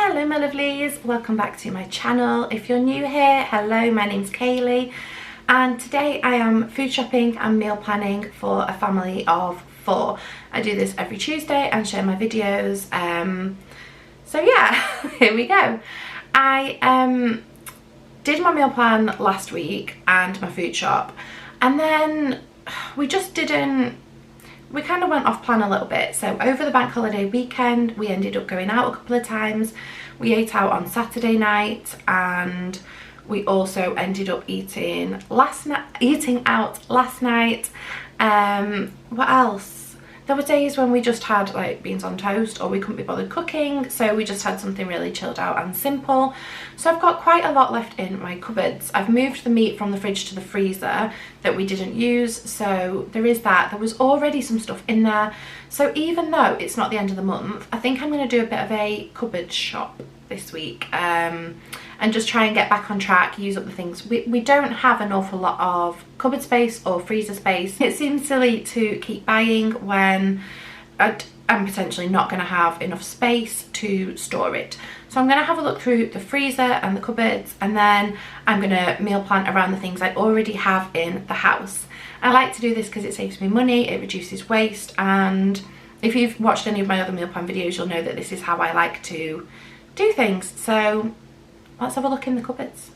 Hello my lovelies, welcome back to my channel. If you're new here, hello, my name's Kaylee and today I am food shopping and meal planning for a family of 4. I do this every Tuesday and share my videos, so yeah, here we go. I did my meal plan last week and my food shop, and then we kind of went off plan a little bit. So over the bank holiday weekend we ended up going out a couple of times. We ate out on Saturday night and we also ended up eating out last night. What else? There were days when we just had like beans on toast or we couldn't be bothered cooking, so we just had something really chilled out and simple. So I've got quite a lot left in my cupboards. I've moved the meat from the fridge to the freezer that we didn't use, so there is that. There was already some stuff in there, so even though it's not the end of the month, I think I'm going to do a bit of a cupboard shop this week, and just try and get back on track, use up the things. We don't have an awful lot of cupboard space or freezer space. It seems silly to keep buying when I'm potentially not going to have enough space to store it. So I'm going to have a look through the freezer and the cupboards, and then I'm going to meal plan around the things I already have in the house. I like to do this because it saves me money, it reduces waste, and if you've watched any of my other meal plan videos you'll know that this is how I like to do things. So let's have a look in the cupboards.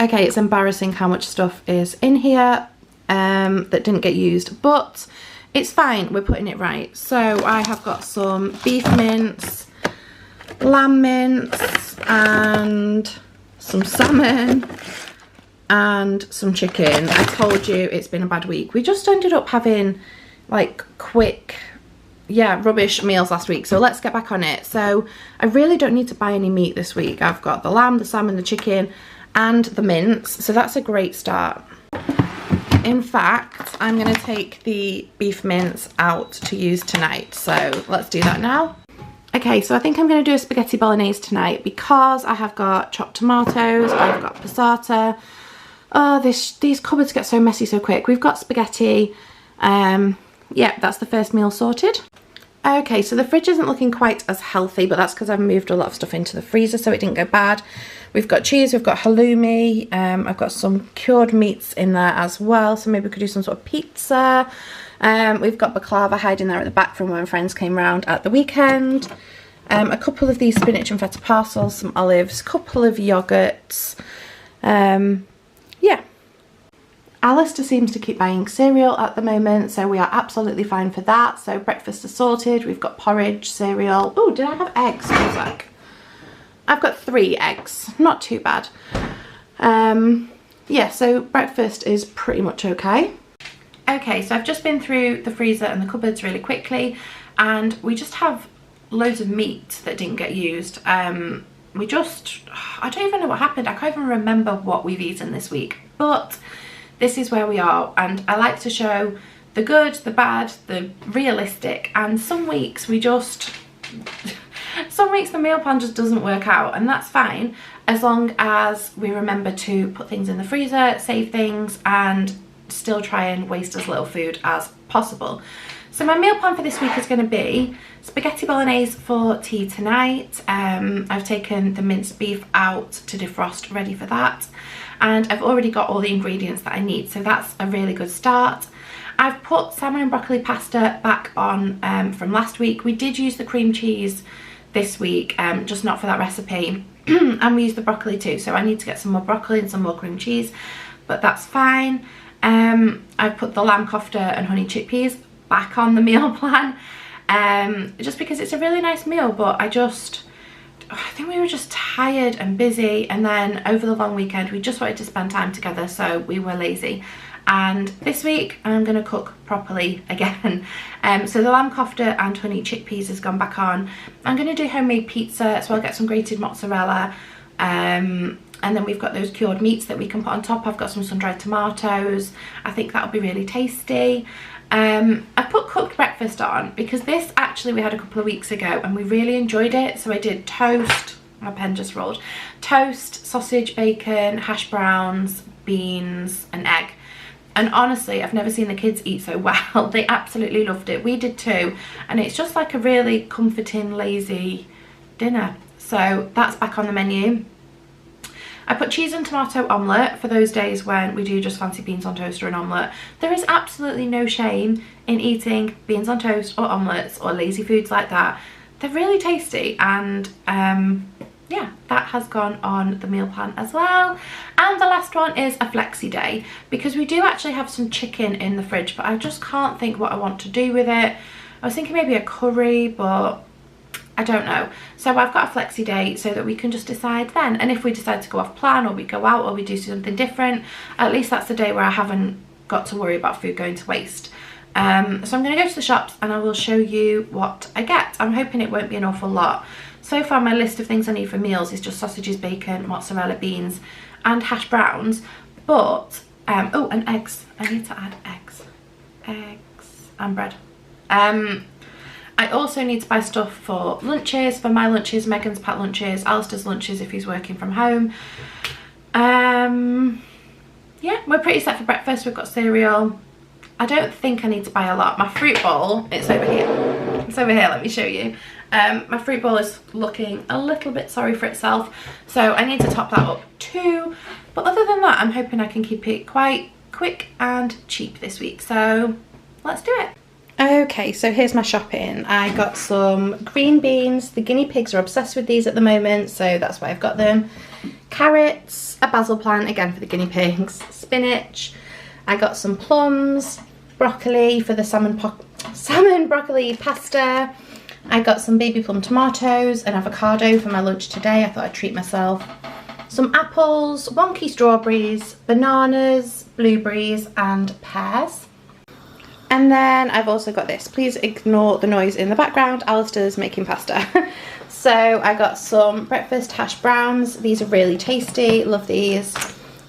Okay, it's embarrassing how much stuff is in here that didn't get used, but it's fine, we're putting it right. So I have got some beef mince, lamb mince, and some salmon, and some chicken. I told you it's been a bad week. We just ended up having like quick, rubbish meals last week, so let's get back on it. So I really don't need to buy any meat this week. I've got the lamb, the salmon, the chicken, and the mince, so that's a great start. In fact, I'm going to take the beef mince out to use tonight, so let's do that now. Okay, so I think I'm going to do a spaghetti bolognese tonight because I have got chopped tomatoes, I've got passata. Oh, these cupboards get so messy so quick. We've got spaghetti. Yeah, that's the first meal sorted. Okay, so the fridge isn't looking quite as healthy, but that's because I've moved a lot of stuff into the freezer so it didn't go bad. We've got cheese, we've got halloumi, I've got some cured meats in there as well, so maybe we could do some sort of pizza. We've got baklava hiding there at the back from when my friends came round at the weekend. A couple of these spinach and feta parcels, some olives, a couple of yogurts. Yeah. Alistair seems to keep buying cereal at the moment, so we are absolutely fine for that. So breakfast is sorted. We've got porridge, cereal. Oh, did I have eggs? What was that? I've got 3 eggs. Not too bad. Yeah, so breakfast is pretty much okay. Okay, so I've just been through the freezer and the cupboards really quickly, and we just have loads of meat that didn't get used. I don't even know what happened. I can't even remember what we've eaten this week, but this is where we are, and I like to show the good, the bad, the realistic, and some weeks some weeks the meal plan just doesn't work out, and that's fine as long as we remember to put things in the freezer, save things, and still try and waste as little food as possible. So my meal plan for this week is going to be spaghetti bolognese for tea tonight. I've taken the minced beef out to defrost, ready for that. And I've already got all the ingredients that I need, so that's a really good start. I've put salmon and broccoli pasta back on from last week. We did use the cream cheese this week, just not for that recipe. And we used the broccoli too, so I need to get some more broccoli and some more cream cheese, but that's fine. I've put the lamb kofta and honey chickpeas back on the meal plan, just because it's a really nice meal, but I think we were just tired and busy, and then over the long weekend we just wanted to spend time together, so we were lazy. And this week I'm going to cook properly again. So the lamb kofta and honey chickpeas has gone back on. I'm going to do homemade pizza, so I'll get some grated mozzarella, and then we've got those cured meats that we can put on top. I've got some sun-dried tomatoes. I think that'll be really tasty. I put cooked breakfast on because this actually we had a couple of weeks ago and we really enjoyed it. So I did toast, my pen just rolled, toast, sausage, bacon, hash browns, beans, and egg. And honestly, I've never seen the kids eat so well. They absolutely loved it. We did too. And it's just like a really comforting, lazy dinner. so that's back on the menu. I put cheese and tomato omelette for those days when we do just fancy beans on toast or an omelette. There is absolutely no shame in eating beans on toast or omelettes or lazy foods like that. They're really tasty, and yeah, that has gone on the meal plan as well. And the last one is a flexi day, because we do actually have some chicken in the fridge, but I just can't think what I want to do with it. I was thinking maybe a curry, but I don't know. So I've got a flexi day so that we can just decide then. And if we decide to go off plan, or we go out, or we do something different, at least that's the day where I haven't got to worry about food going to waste. So I'm going to go to the shops and I will show you what I get. I'm hoping it won't be an awful lot. So far my list of things I need for meals is just sausages, bacon, mozzarella, beans and hash browns. But, oh, and eggs. I need to add eggs. Eggs and bread. I also need to buy stuff for lunches, for my lunches, Megan's packed lunches, Alistair's lunches if he's working from home. Yeah, we're pretty set for breakfast. We've got cereal. I don't think I need to buy a lot. My fruit bowl, it's over here. It's over here, let me show you. My fruit bowl is looking a little bit sorry for itself, so I need to top that up too. But other than that, I'm hoping I can keep it quite quick and cheap this week. So let's do it. Okay, so here's my shopping. I got some green beans. The guinea pigs are obsessed with these at the moment, so that's why I've got them. Carrots, a basil plant, again for the guinea pigs, spinach. I got some plums, broccoli for the salmon broccoli pasta. I got some baby plum tomatoes, an avocado for my lunch today. I thought I'd treat myself. Some apples, wonky strawberries, bananas, blueberries and pears. And then I've also got this. Please ignore the noise in the background. Alistair's making pasta. So I got some breakfast hash browns. These are really tasty. Love these.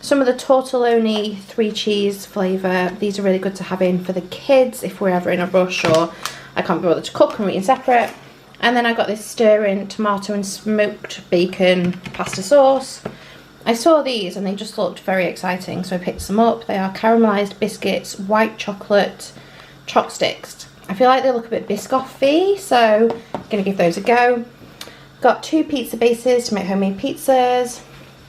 Some of the tortelloni 3 cheese flavour. These are really good to have in for the kids if we're ever in a rush or I can't be bothered to cook and we're eating separate. And then I got this stir-in tomato and smoked bacon pasta sauce. I saw these and they just looked very exciting, so I picked some up. They are caramelized biscuits, white chocolate choc sticks. I feel like they look a bit Biscoff-y, so I'm going to give those a go. Got 2 pizza bases to make homemade pizzas.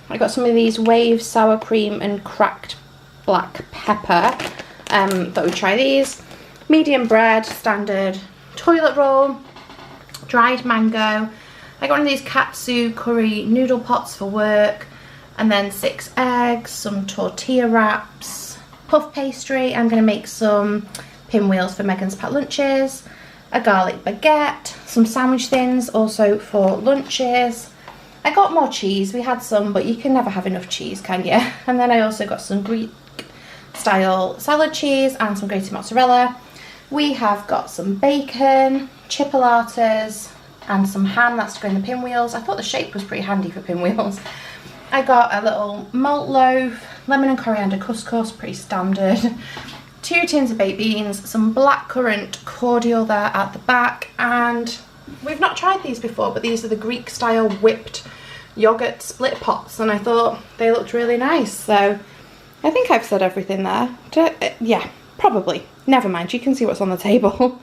I got some of these Wave sour cream and cracked black pepper. Thought we'd try these. Medium bread, standard toilet roll, dried mango. I got one of these katsu curry noodle pots for work, and then 6 eggs, some tortilla wraps, puff pastry. I'm going to make some pinwheels for Megan's packed lunches, a garlic baguette, some sandwich thins also for lunches. I got more cheese. We had some, but you can never have enough cheese, can you? And then I also got some Greek style salad cheese and some grated mozzarella. We have got some bacon, chipolatas and some ham. That's to go in the pinwheels. I thought the shape was pretty handy for pinwheels. I got a little malt loaf, lemon and coriander couscous, pretty standard. 2 tins of baked beans, some blackcurrant cordial there at the back, and we've not tried these before, but these are the Greek style whipped yogurt split pots, and I thought they looked really nice. So I think I've said everything there. Yeah, probably. Never mind, you can see what's on the table.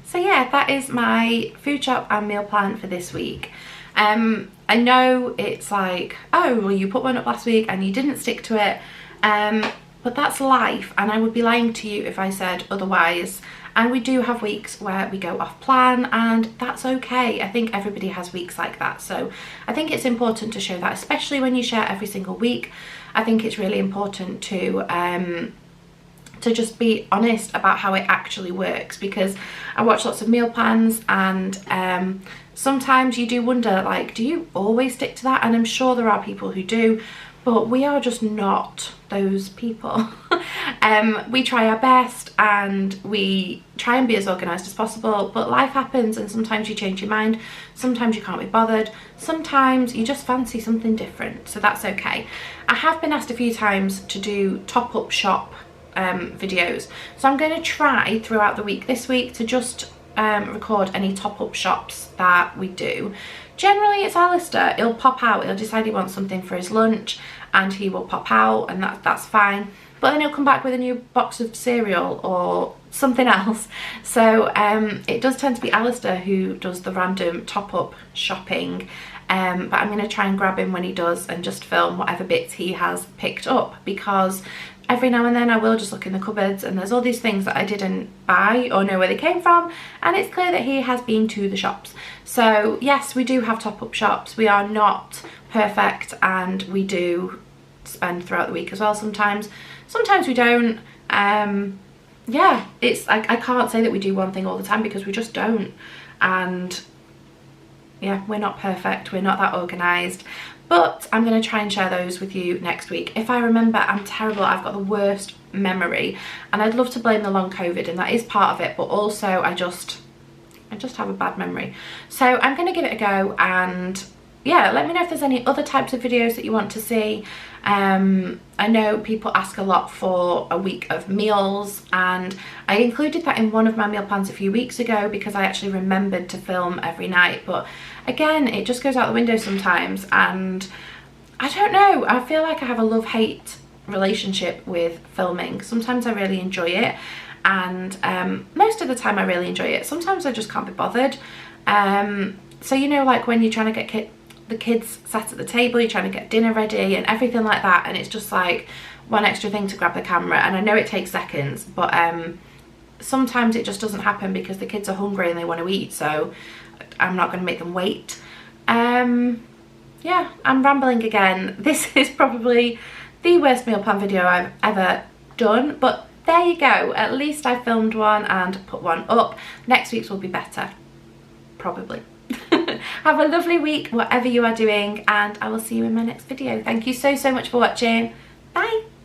So yeah, that is my food shop and meal plan for this week. I know it's like, oh, well, you put one up last week and you didn't stick to it, but that's life, and I would be lying to you if I said otherwise. And we do have weeks where we go off plan, and that's okay. I think everybody has weeks like that, so I think it's important to show that, especially when you share every single week. I think it's really important to just be honest about how it actually works, because I watch lots of meal plans and sometimes you do wonder, like, do you always stick to that? And I'm sure there are people who do, but we are just not those people. We try our best and we try and be as organised as possible, but life happens and sometimes you change your mind, sometimes you can't be bothered, sometimes you just fancy something different, so that's okay. I have been asked a few times to do top-up shop videos, so I'm going to try throughout the week this week to just record any top-up shops that we do. Generally it's Alistair. He'll pop out, he'll decide he wants something for his lunch and he will pop out, and that's fine, but then he'll come back with a new box of cereal or something else. So it does tend to be Alistair who does the random top-up shopping. but I'm going to try and grab him when he does and just film whatever bits he has picked up, because every now and then I will just look in the cupboards and there's all these things that I didn't buy or know where they came from, and it's clear that he has been to the shops. So yes, we do have top-up shops. We are not perfect, and we do spend throughout the week as well sometimes. Sometimes we don't. Yeah, it's like, I can't say that we do one thing all the time because we just don't. And yeah, we're not perfect, we're not that organised, but I'm going to try and share those with you next week. If I remember, I'm terrible, I've got the worst memory, and I'd love to blame the long COVID, and that is part of it, but also I just have a bad memory. So I'm going to give it a go, and yeah, let me know if there's any other types of videos that you want to see. I know people ask a lot for a week of meals, and I included that in one of my meal plans a few weeks ago because I actually remembered to film every night, but again, it just goes out the window sometimes, and I don't know, I feel like I have a love-hate relationship with filming. Sometimes I really enjoy it, and most of the time I really enjoy it. Sometimes I just can't be bothered. So you know, like when you're trying to get the kids sat at the table, you're trying to get dinner ready and everything like that, and it's just like one extra thing to grab the camera, and I know it takes seconds, but sometimes it just doesn't happen because the kids are hungry and they want to eat, so I'm not going to make them wait. Yeah, I'm rambling again. This is probably the worst meal plan video I've ever done, but there you go, at least I filmed one and put one up. Next week's will be better, probably. Have a lovely week, whatever you are doing, and I will see you in my next video. Thank you so much for watching. Bye.